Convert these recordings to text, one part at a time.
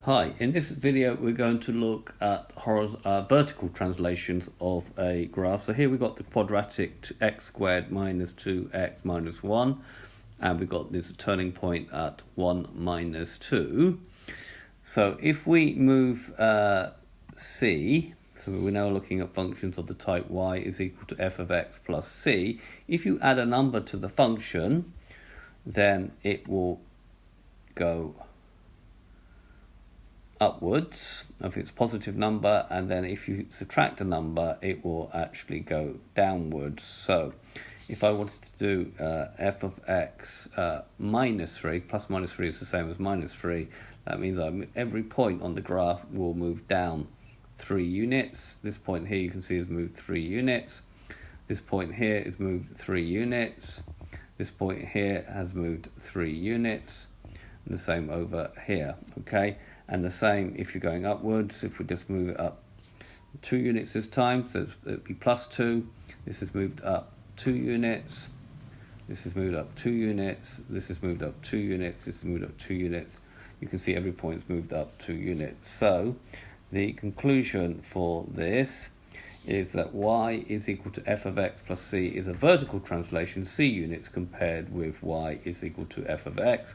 Hi, in this video we're going to look at vertical translations of a graph. So here we've got the quadratic x squared minus 2x minus 1, and we've got this turning point at 1 minus 2. So if we move c, so we're now looking at functions of the type y is equal to f of x plus c. If you add a number to the function, then it will go upwards if it's a positive number, and then if you subtract a number it will actually go downwards. So if I wanted to do f of x minus 3, plus minus 3 is the same as minus 3, that means every point on the graph will move down 3 units. This point here you can see has moved 3 units. This point here is moved 3 units. This point here has moved 3 units. And the same over here, okay? And the same if you're going upwards. If we just move it up 2 units this time, so it'd be plus 2. This has moved up 2 units. This has moved up 2 units. This has moved up 2 units. This has moved up 2 units. You can see every point's moved up 2 units. So the conclusion for this is that y is equal to f of x plus c is a vertical translation, c units, compared with y is equal to f of x.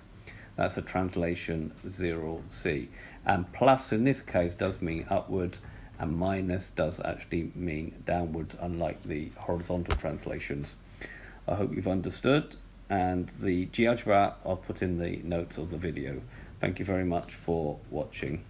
That's a translation 0c. And plus in this case does mean upward, and minus does actually mean downwards, unlike the horizontal translations. I hope you've understood, and the GeoGebra I'll put in the notes of the video. Thank you very much for watching.